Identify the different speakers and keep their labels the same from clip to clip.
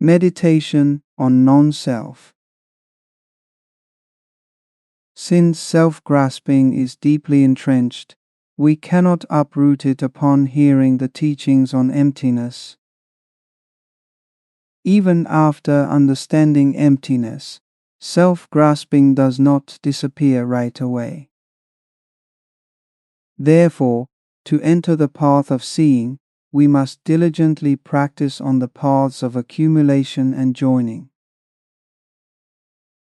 Speaker 1: Meditation on non-self. Since self-grasping is deeply entrenched, we cannot uproot it upon hearing the teachings on emptiness. Even after understanding emptiness, self-grasping does not disappear right away. Therefore, to enter the path of seeing, we must diligently practice on the paths of accumulation and joining.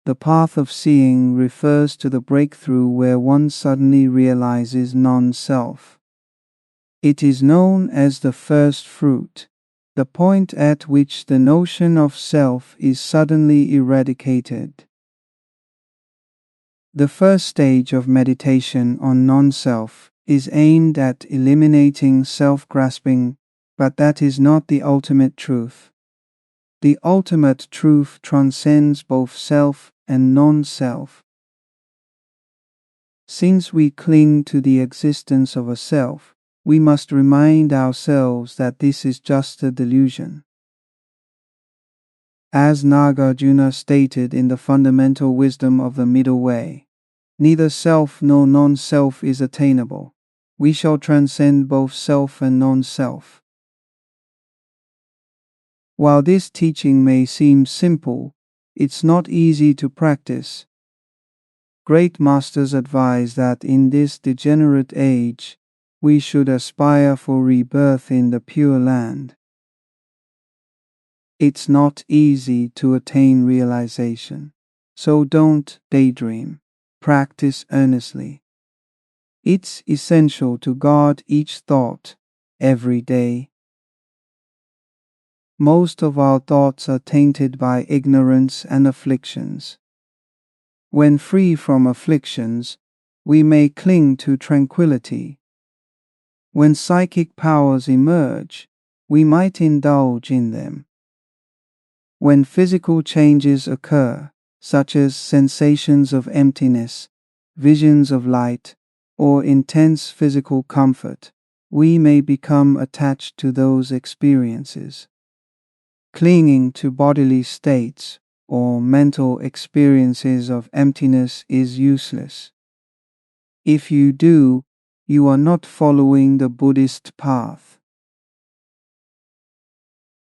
Speaker 1: The path of seeing refers to the breakthrough where one suddenly realizes non-self. It is known as the first fruit, the point at which the notion of self is suddenly eradicated. The first stage of meditation on non-self is aimed at eliminating self-grasping, but that is not the ultimate truth. The ultimate truth transcends both self and non-self. Since we cling to the existence of a self, we must remind ourselves that this is just a delusion. As Nagarjuna stated in the fundamental wisdom of the middle way, neither self nor non-self is attainable. We shall transcend both self and non-self. While this teaching may seem simple, it's not easy to practice. Great masters advise that in this degenerate age, we should aspire for rebirth in the Pureland. It's not easy to attain realization, so don't daydream. Practice earnestly. It's essential to guard each thought every day. Most of our thoughts are tainted by ignorance and afflictions. When free from afflictions, we may cling to tranquility. When psychic powers emerge, we might indulge in them. When physical changes occur, such as sensations of emptiness, visions of light, or intense physical comfort, we may become attached to those experiences. Clinging to bodily states or mental experiences of emptiness is useless. If you do, you are not following the Buddhist path.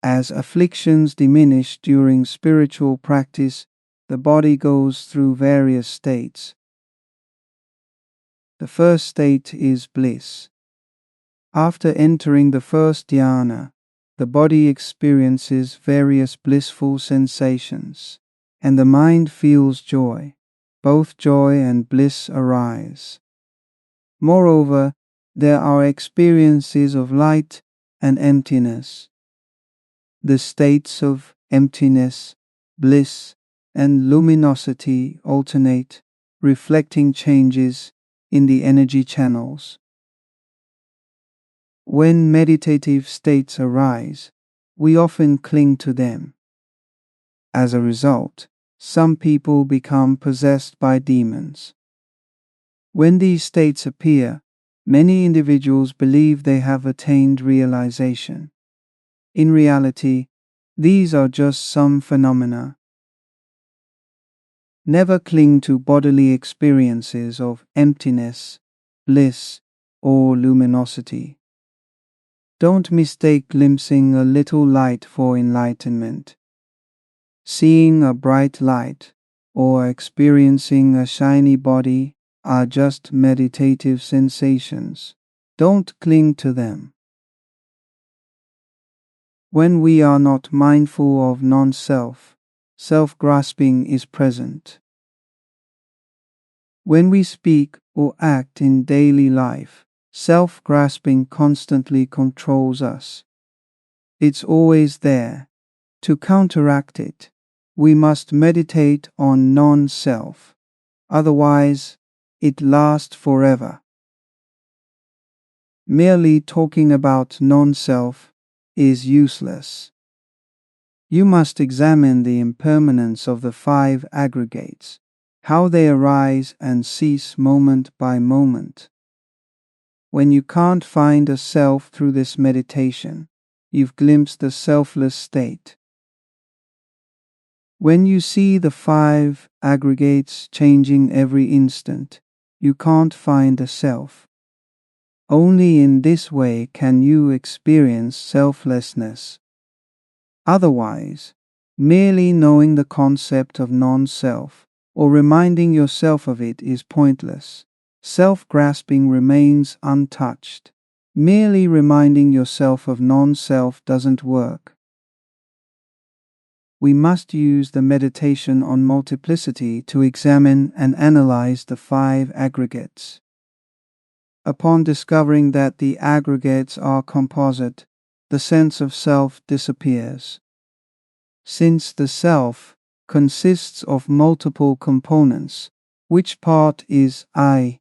Speaker 1: As afflictions diminish during spiritual practice, the body goes through various states. The first state is bliss. After entering the first dhyana, the body experiences various blissful sensations, and the mind feels joy. Both joy and bliss arise. Moreover, there are experiences of light and emptiness. The states of emptiness, bliss, and luminosity alternate, reflecting changes in the energy channels. When meditative states arise, we often cling to them. As a result, some people become possessed by demons. When these states appear, many individuals believe they have attained realization. In reality, these are just some phenomena. Never cling to bodily experiences of emptiness, bliss, or luminosity. Don't mistake glimpsing a little light for enlightenment. Seeing a bright light or experiencing a shiny body are just meditative sensations. Don't cling to them. When we are not mindful of non-self, self-grasping is present. When we speak or act in daily life, self-grasping constantly controls us. It's always there. To counteract it, we must meditate on non-self. Otherwise, it lasts forever. Merely talking about non-self is useless. You must examine the impermanence of the five aggregates, how they arise and cease moment by moment. When you can't find a self through this meditation, you've glimpsed the selfless state. When you see the 5 aggregates changing every instant, you can't find the self. Only in this way can you experience selflessness. Otherwise, merely knowing the concept of non-self or reminding yourself of it is pointless. Self-grasping remains untouched. Merely reminding yourself of non-self doesn't work. We must use the meditation on multiplicity to examine and analyze the 5 aggregates. Upon discovering that the aggregates are composite, the sense of self disappears. Since the self consists of multiple components, which part is I?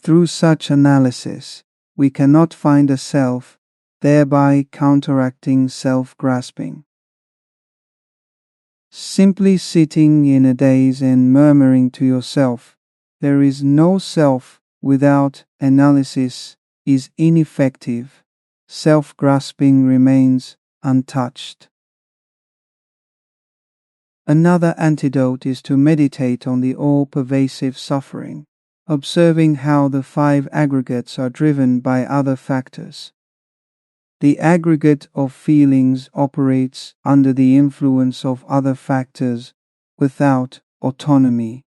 Speaker 1: Through such analysis, we cannot find a self, thereby counteracting self-grasping. Simply sitting in a daze and murmuring to yourself, "There is no self," without analysis is ineffective. Self-grasping remains untouched. Another antidote is to meditate on the all-pervasive suffering, observing how the 5 aggregates are driven by other factors. The aggregate of feelings operates under the influence of other factors without autonomy.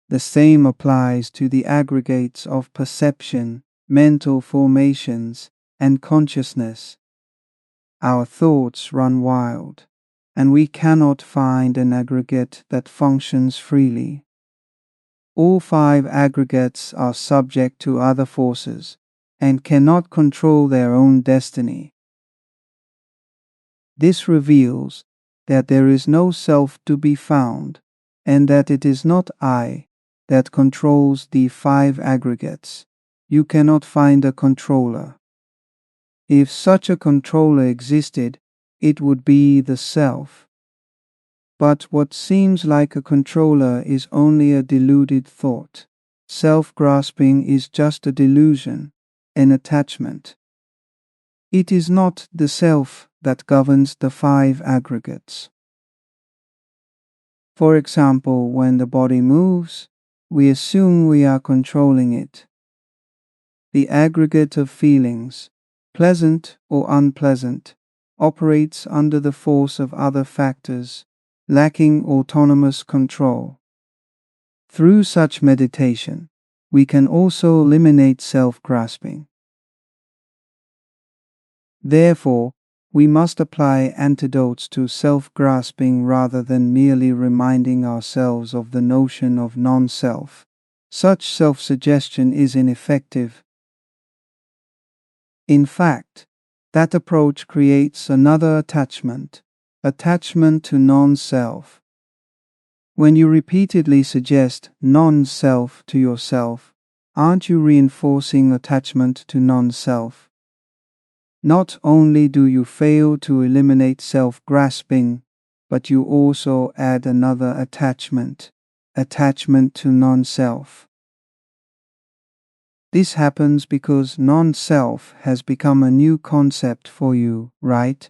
Speaker 1: The same applies to the aggregates of perception, mental formations, and consciousness. Our thoughts run wild, and we cannot find an aggregate that functions freely. All 5 aggregates are subject to other forces and cannot control their own destiny. This reveals that there is no self to be found, and that it is not I that controls the 5 aggregates. You cannot find a controller. If such a controller existed, it would be the self. But what seems like a controller is only a deluded thought. Self-grasping is just a delusion, an attachment. It is not the self that governs the 5 aggregates. For example, when the body moves, we assume we are controlling it. The aggregate of feelings, pleasant or unpleasant, operates under the force of other factors, lacking autonomous control. Through such meditation, we can also eliminate self-grasping. Therefore, we must apply antidotes to self-grasping rather than merely reminding ourselves of the notion of non-self. Such self-suggestion is ineffective. In fact, that approach creates another attachment to non-self. When you repeatedly suggest non-self to yourself, aren't you reinforcing attachment to non-self? Not only do you fail to eliminate self-grasping, but you also add another attachment to non-self. This happens because non-self has become a new concept for you, right?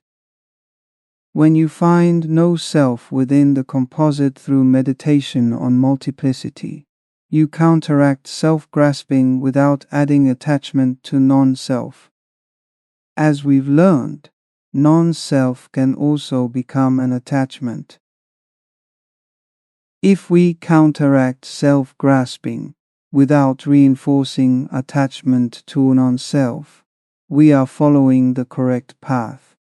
Speaker 1: When you find no self within the composite through meditation on multiplicity, you counteract self-grasping without adding attachment to non-self. As we've learned, non-self can also become an attachment. If we counteract self-grasping without reinforcing attachment to non-self, we are following the correct path.